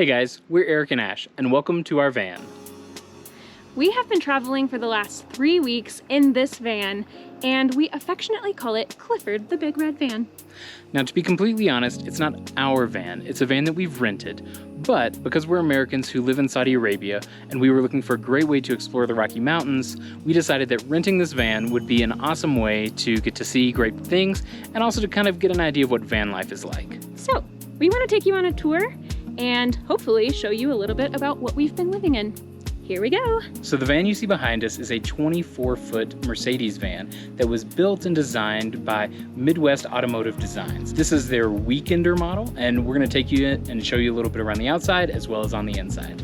Hey guys, we're Eric and Ash, and welcome to our van. We have been traveling for the last 3 weeks in this van, and we affectionately call it Clifford the Big Red Van. Now, to be completely honest, it's not our van, it's a van that we've rented, but because we're Americans who live in Saudi Arabia and we were looking for a great way to explore the Rocky Mountains, we decided that renting this van would be an awesome way to get to see great things and also to kind of get an idea of what van life is like. So, we want to take you on a tour and hopefully show you a little bit about what we've been living in. Here we go. So the van you see behind us is a 24-foot Mercedes van that was built and designed by Midwest Automotive Designs. This is their weekender model, and we're going to take you in and show you a little bit around the outside as well as on the inside.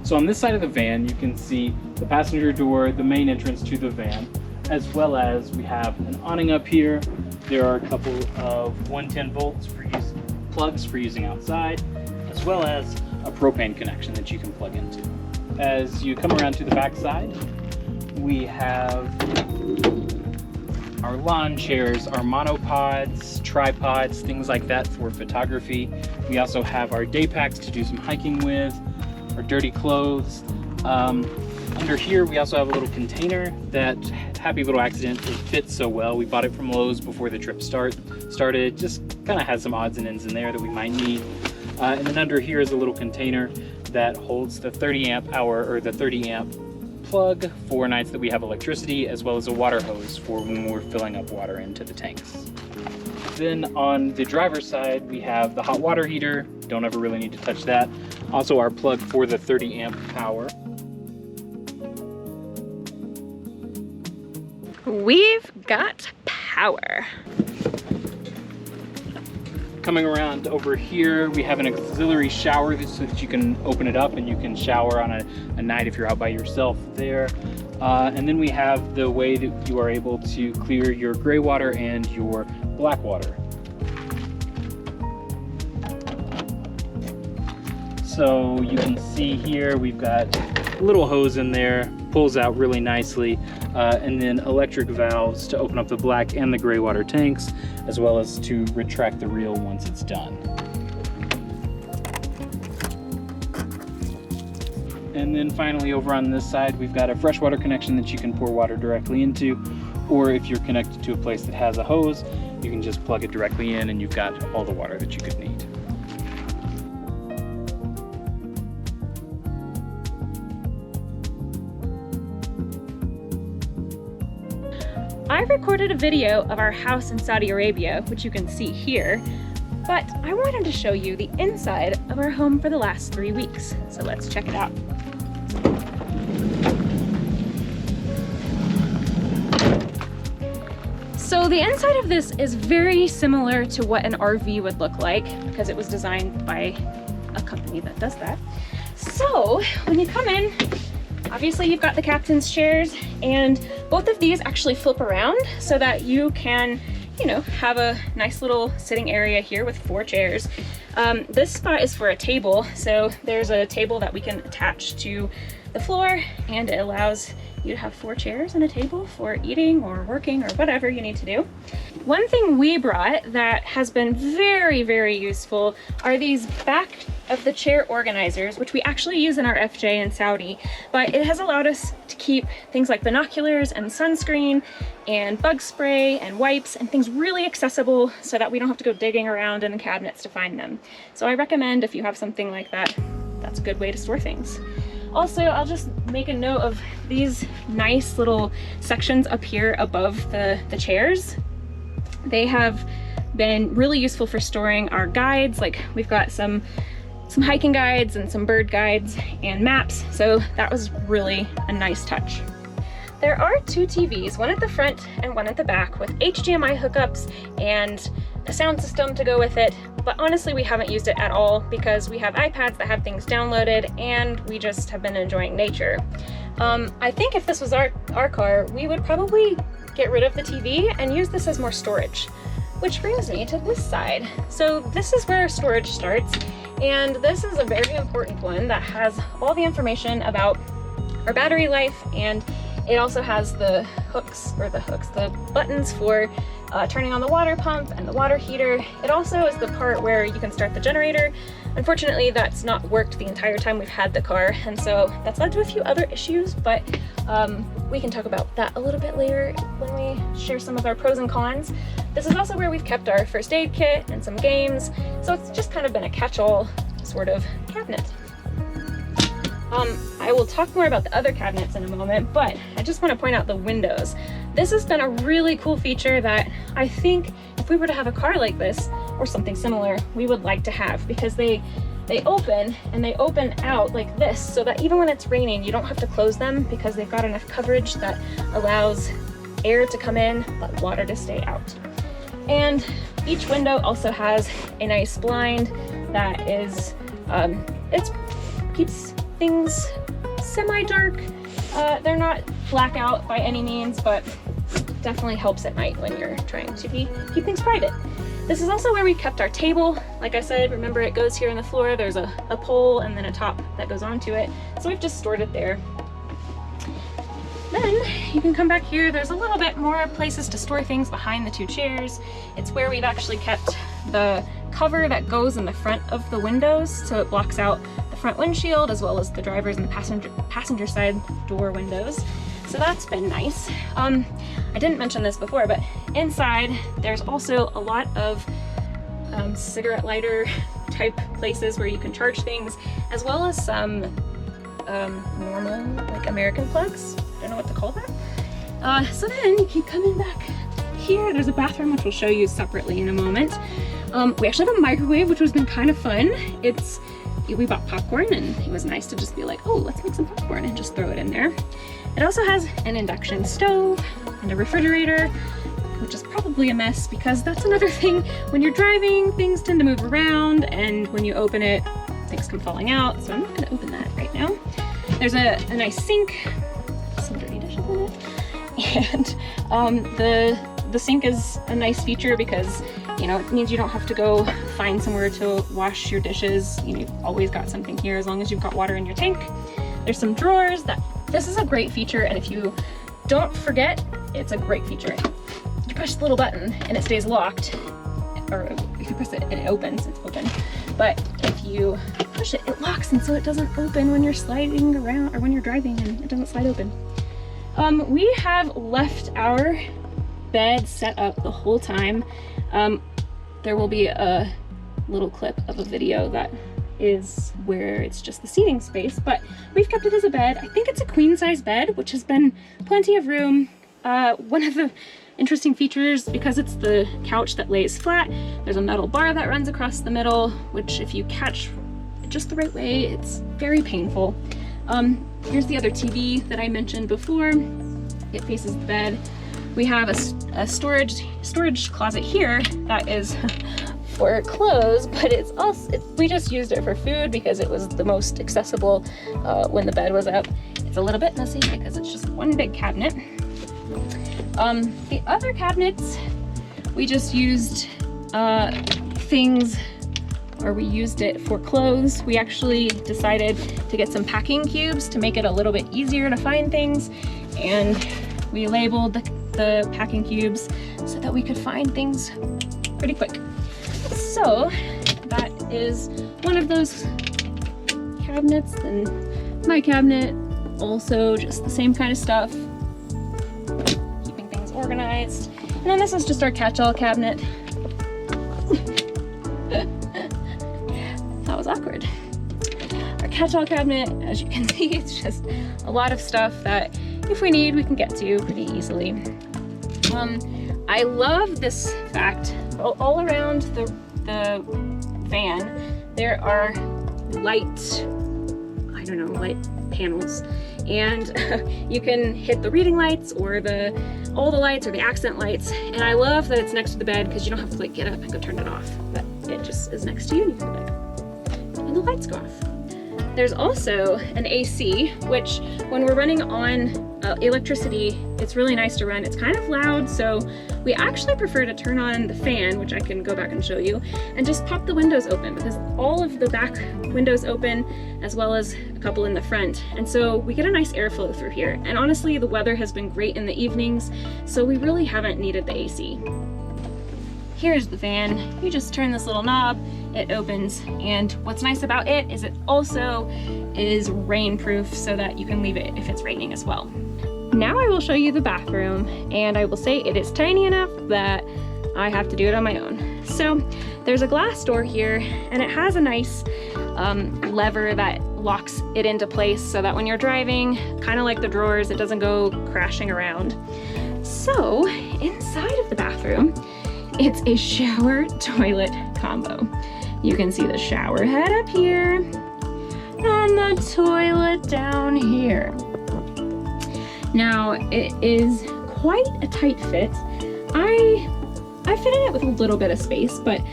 So on this side of the van, you can see the passenger door, the main entrance to the van, as well as we have an awning up here. There are a couple of 110 volts plugs for using outside, as well as a propane connection that you can plug into. As you come around to the back side, we have our lawn chairs, our monopods, tripods, things like that for photography. We also have our day packs to do some hiking with, our dirty clothes. Under here, we also have a little container that, happy little accident, it fits so well. We bought it from Lowe's before the trip started. Just kind of has some odds and ends in there that we might need. And then under here is a little container that holds the 30 amp hour or the 30 amp plug for nights that we have electricity, as well as a water hose for when we're filling up water into the tanks. Then on the driver's side, we have the hot water heater. Don't ever really need to touch that. Also our plug for the 30 amp power. We've got power. Coming around over here, we have an auxiliary shower so that you can open it up and you can shower on a night if you're out by yourself there. And then we have the way that you are able to clear your gray water and your black water. So you can see here, we've got a little hose in there, pulls out really nicely, and then electric valves to open up the black and the gray water tanks, as well as to retract the reel once it's done. And then finally over on this side, we've got a freshwater connection that you can pour water directly into, or if you're connected to a place that has a hose, you can just plug it directly in and you've got all the water that you could need. I recorded a video of our house in Saudi Arabia, which you can see here, but I wanted to show you the inside of our home for the last 3 weeks. So let's check it out. So the inside of this is very similar to what an RV would look like because it was designed by a company that does that. So when you come in, obviously you've got the captain's chairs, and both of these actually flip around so that you can, have a nice little sitting area here with 4 chairs. This spot is for a table, so there's a table that we can attach to the floor, and it allows you to have 4 chairs and a table for eating or working or whatever you need to do. One thing we brought that has been very, very useful are these back of the chair organizers, which we actually use in our FJ in Saudi, but it has allowed us to keep things like binoculars and sunscreen and bug spray and wipes and things really accessible so that we don't have to go digging around in the cabinets to find them. So I recommend if you have something like that, that's a good way to store things. Also, I'll just make a note of these nice little sections up here above the chairs. They have been really useful for storing our guides. Like we've got some hiking guides and some bird guides and maps, so that was really a nice touch. There are 2 TVs, one at the front and one at the back, with HDMI hookups and a sound system to go with it, but honestly we haven't used it at all because we have iPads that have things downloaded and we just have been enjoying nature. I think if this was our car, we would probably get rid of the TV and use this as more storage. Which brings me to this side. So this is where our storage starts, and this is a very important one that has all the information about our battery life and It also has the buttons for turning on the water pump and the water heater. It also is the part where you can start the generator. Unfortunately, that's not worked the entire time we've had the car, and so that's led to a few other issues, but we can talk about that a little bit later when we share some of our pros and cons. This is also where we've kept our first aid kit and some games, so it's just kind of been a catch-all sort of cabinet. I will talk more about the other cabinets in a moment, but I just want to point out the windows. This has been a really cool feature that I think if we were to have a car like this or something similar, we would like to have, because they open and they open out like this, so that even when it's raining, you don't have to close them, because they've got enough coverage that allows air to come in but water to stay out. And each window also has a nice blind that is, it keeps things semi-dark. They're not blackout by any means, but definitely helps at night when you're trying to keep things private. This is also where we kept our table. Like I said, remember it goes here on the floor. There's a pole and then a top that goes onto it. So we've just stored it there. Then you can come back here. There's a little bit more places to store things behind the two chairs. It's where we've actually kept the cover that goes in the front of the windows, so it blocks out the front windshield as well as the driver's and the passenger side door windows. So that's been nice. I didn't mention this before, but inside there's also a lot of cigarette lighter type places where you can charge things, as well as some normal, like American plugs. I don't know what to call that. So then you keep coming back here. There's a bathroom, which we'll show you separately in a moment. We actually have a microwave, which has been kind of fun. We bought popcorn, and it was nice to just be like, oh, let's make some popcorn and just throw it in there. It also has an induction stove and a refrigerator, which is probably a mess, because that's another thing. When you're driving, things tend to move around, and when you open it, things come falling out. So I'm not gonna open that right now. There's a nice sink, some dirty dishes in it. And the sink is a nice feature because, you know, it means you don't have to go find somewhere to wash your dishes. You know, you've always got something here as long as you've got water in your tank. There's some drawers. This is a great feature, and if you don't forget, it's a great feature. You push the little button and it stays locked, or if you press it and it opens, it's open. But if you push it, it locks, and so it doesn't open when you're sliding around or when you're driving, and it doesn't slide open. We have left our bed set up the whole time. There will be a little clip of a video that is where it's just the seating space, but we've kept it as a bed. I think it's a queen size bed, which has been plenty of room. One of the interesting features, because it's the couch that lays flat, there's a metal bar that runs across the middle, which if you catch just the right way, it's very painful. Here's the other TV that I mentioned before. It faces the bed. We have a storage closet here that is for clothes, but it's also, we just used it for food because it was the most accessible when the bed was up. It's a little bit messy because it's just one big cabinet. The other cabinets, we just used things, or we used it for clothes. We actually decided to get some packing cubes to make it a little bit easier to find things, and we labeled the packing cubes so that we could find things pretty quick. So that is one of those cabinets, and my cabinet, also just the same kind of stuff, keeping things organized. And then this is just our catch-all cabinet. That was awkward. Our catch-all cabinet, as you can see, it's just a lot of stuff that if we need, we can get to pretty easily. I love this fact. All around the van, there are light panels, and you can hit the reading lights or all the lights or the accent lights. And I love that it's next to the bed because you don't have to like get up and go turn it off, but it just is next to you and you can like, and the lights go off. There's also an AC, which when we're running on electricity, it's really nice to run. It's kind of loud, so we actually prefer to turn on the fan, which I can go back and show you, and just pop the windows open, because all of the back windows open as well as a couple in the front. And so we get a nice airflow through here. And honestly, the weather has been great in the evenings, so we really haven't needed the AC. Here's the fan. You just turn this little knob, it opens, and what's nice about it is it also is rainproof so that you can leave it if it's raining as well. Now I will show you the bathroom, and I will say it is tiny enough that I have to do it on my own. So there's a glass door here, and it has a nice lever that locks it into place so that when you're driving, kind of like the drawers, it doesn't go crashing around. So inside of the bathroom, it's a shower toilet combo. You can see the shower head up here and the toilet down here. Now it is quite a tight fit. I fit in it with a little bit of space, but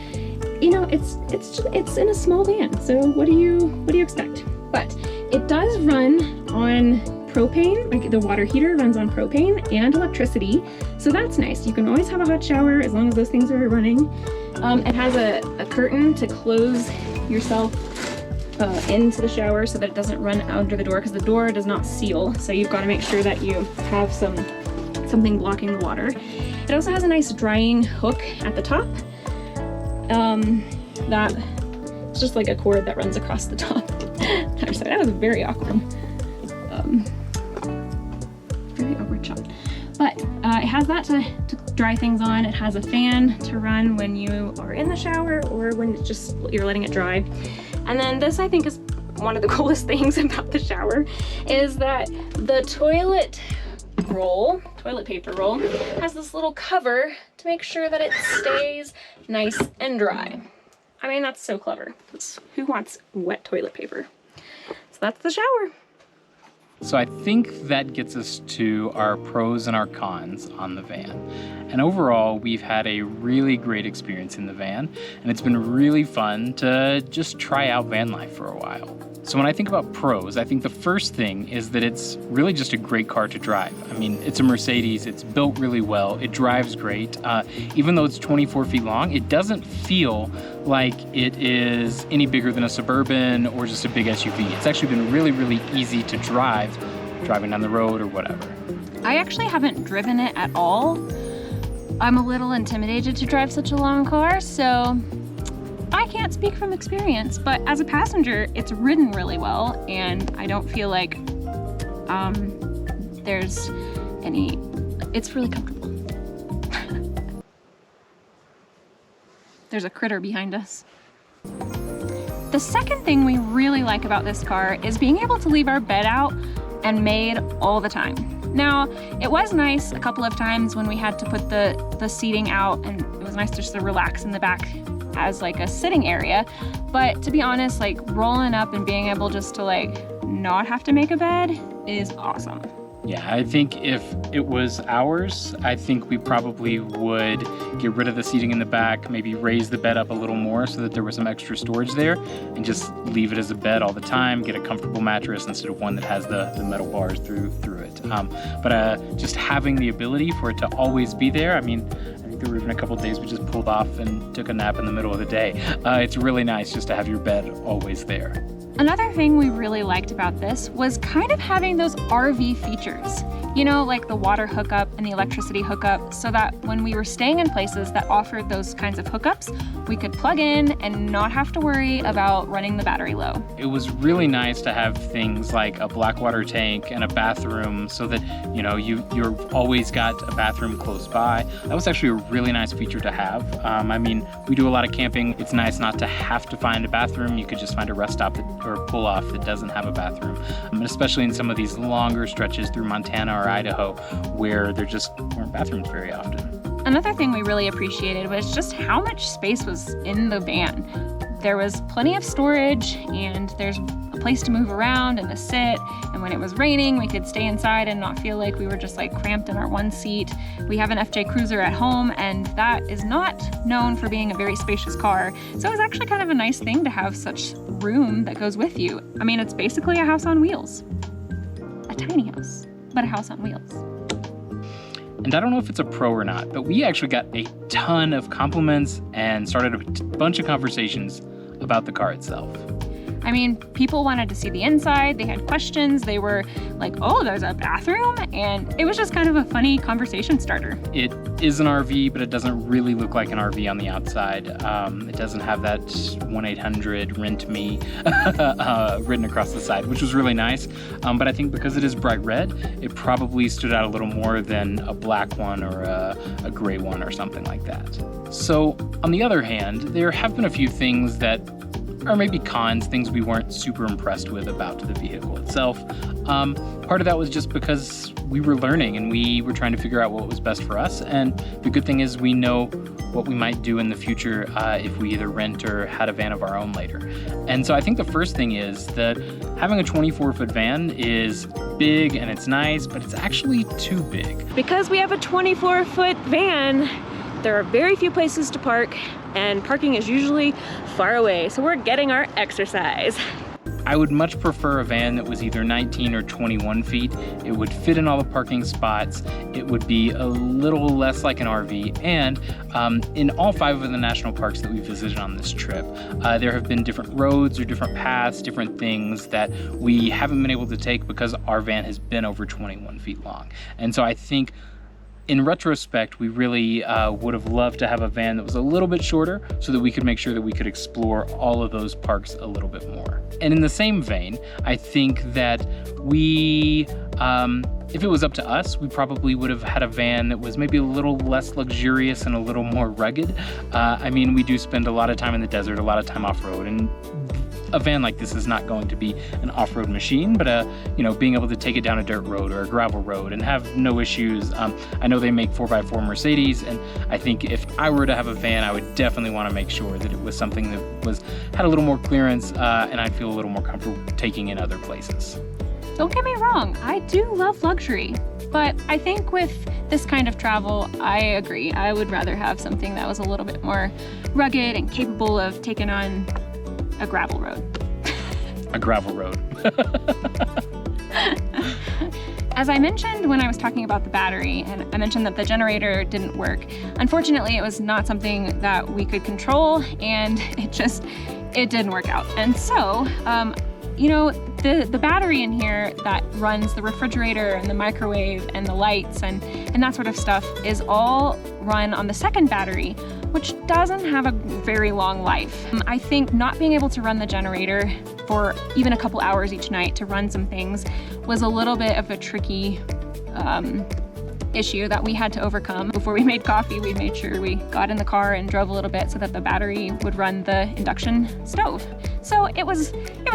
you know, it's in a small van, so what do you expect? But it does run on propane, like the water heater runs on propane and electricity, so that's nice. You can always have a hot shower as long as those things are running. It has a curtain to close yourself into the shower so that it doesn't run under the door, because the door does not seal, so you've got to make sure that you have something blocking the water. It also has a nice drying hook at the top. That it's just like a cord that runs across the top. I'm sorry, that was very awkward. Very awkward shot. But it has that to dry things on. It has a fan to run when you are in the shower or when it's just you're letting it dry. And then this, I think, is one of the coolest things about the shower, is that the toilet paper roll has this little cover to make sure that it stays nice and dry. I mean, that's so clever. Who wants wet toilet paper? So that's the shower. So I think that gets us to our pros and our cons on the van. And overall, we've had a really great experience in the van, and it's been really fun to just try out van life for a while. So when I think about pros, I think the first thing is that it's really just a great car to drive. I mean, it's a Mercedes, it's built really well, it drives great. Even though it's 24 feet long, it doesn't feel like it is any bigger than a Suburban or just a big SUV. It's actually been really, really easy to drive, driving down the road or whatever. I actually haven't driven it at all. I'm a little intimidated to drive such a long car, so I can't speak from experience, but as a passenger, it's ridden really well, and I don't feel like it's really comfortable. There's a critter behind us. The second thing we really like about this car is being able to leave our bed out and made all the time. Now, it was nice a couple of times when we had to put the seating out, and it was nice just to relax in the back as like a sitting area, but to be honest, like rolling up and being able just to like not have to make a bed is awesome. Yeah, I think if it was ours, I think we probably would get rid of the seating in the back, maybe raise the bed up a little more so that there was some extra storage there, and just leave it as a bed all the time, get a comfortable mattress instead of one that has the metal bars through it. But just having the ability for it to always be there, I mean, I think there were even a couple of days we just pulled off and took a nap in the middle of the day. It's really nice just to have your bed always there. Another thing we really liked about this was kind of having those RV features. You know, like the water hookup and the electricity hookup, so that when we were staying in places that offered those kinds of hookups, we could plug in and not have to worry about running the battery low. It was really nice to have things like a black water tank and a bathroom so that, you know, you've always got a bathroom close by. That was actually a really nice feature to have. I mean, we do a lot of camping. It's nice not to have to find a bathroom. You could just find a rest stop or a pull-off that doesn't have a bathroom. And especially in some of these longer stretches through Montana or Idaho, where there just weren't bathrooms very often. Another thing we really appreciated was just how much space was in the van. There was plenty of storage, and there's a place to move around and to sit, and when it was raining, we could stay inside and not feel like we were just like cramped in our one seat. We have an FJ Cruiser at home, and that is not known for being a very spacious car, so it was actually kind of a nice thing to have such room that goes with you. I mean, it's basically a house on wheels. A tiny house, but a house on wheels. And I don't know if it's a pro or not, but we actually got a ton of compliments and started a bunch of conversations about the car itself. I mean, people wanted to see the inside, they had questions, they were like, oh, there's a bathroom, and it was just kind of a funny conversation starter. It is an RV, but it doesn't really look like an RV on the outside. It doesn't have that 1-800-RENT-ME written across the side, which was really nice. But I think because it is bright red, it probably stood out a little more than a black one or a gray one or something like that. So on the other hand, there have been a few things that or maybe cons, things we weren't super impressed with about the vehicle itself. Part of that was just because we were learning and we were trying to figure out what was best for us. And the good thing is we know what we might do in the future if we either rent or had a van of our own later. And so I think the first thing is that having a 24-foot van is big and it's nice, but it's actually too big. Because we have a 24-foot van, there are very few places to park, and parking is usually far away, so we're getting our exercise. I would much prefer a van that was either 19 or 21 feet. It would fit in all the parking spots. It would be a little less like an RV. And in all 5 of the national parks that we visited on this trip, there have been different roads or different paths, different things that we haven't been able to take because our van has been over 21 feet long. And so I think in retrospect, we really would have loved to have a van that was a little bit shorter so that we could make sure that we could explore all of those parks a little bit more. And in the same vein, I think that we, if it was up to us, we probably would have had a van that was maybe a little less luxurious and a little more rugged. I mean, we do spend a lot of time in the desert, a lot of time off-road, and a van like this is not going to be an off-road machine, but being able to take it down a dirt road or a gravel road and have no issues. I know they make 4x4 Mercedes, and I think if I were to have a van, I would definitely want to make sure that it was something that had a little more clearance, and I'd feel a little more comfortable taking in other places. Don't get me wrong, I do love luxury, but I think with this kind of travel, I agree. I would rather have something that was a little bit more rugged and capable of taking on a gravel road. A gravel road. As I mentioned when I was talking about the battery, and I mentioned that the generator didn't work, unfortunately it was not something that we could control, and it didn't work out. And so, the battery in here that runs the refrigerator and the microwave and the lights and that sort of stuff is all run on the second battery, which doesn't have a very long life. I think not being able to run the generator for even a couple hours each night to run some things was a little bit of a tricky issue that we had to overcome. Before we made coffee, we made sure we got in the car and drove a little bit so that the battery would run the induction stove. So it was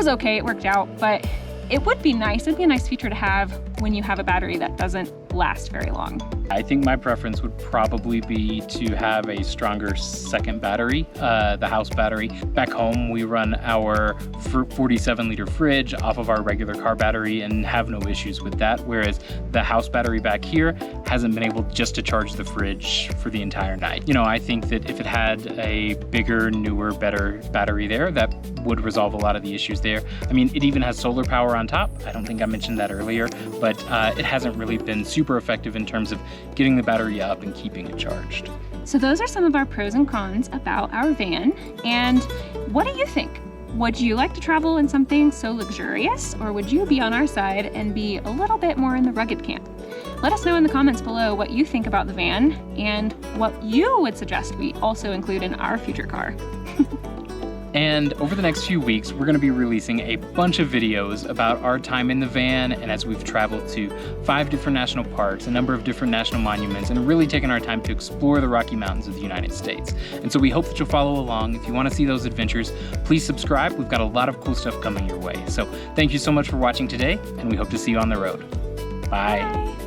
okay, it worked out, but it would be nice. It'd be a nice feature to have when you have a battery that doesn't last very long. I think my preference would probably be to have a stronger second battery, the house battery. Back home, we run our 47-liter fridge off of our regular car battery and have no issues with that, whereas the house battery back here hasn't been able just to charge the fridge for the entire night. I think that if it had a bigger, newer, better battery there, that would resolve a lot of the issues there. I mean, it even has solar power on top. I don't think I mentioned that earlier, but it hasn't really been super effective in terms of getting the battery up and keeping it charged. So those are some of our pros and cons about our van. And what do you think? Would you like to travel in something so luxurious, or would you be on our side and be a little bit more in the rugged camp? Let us know in the comments below what you think about the van and what you would suggest we also include in our future car. And over the next few weeks, we're going to be releasing a bunch of videos about our time in the van and as we've traveled to 5 different national parks, a number of different national monuments, and really taken our time to explore the Rocky Mountains of the United States. And so we hope that you'll follow along. If you want to see those adventures, please subscribe. We've got a lot of cool stuff coming your way. So thank you so much for watching today, and we hope to see you on the road. Bye. Bye.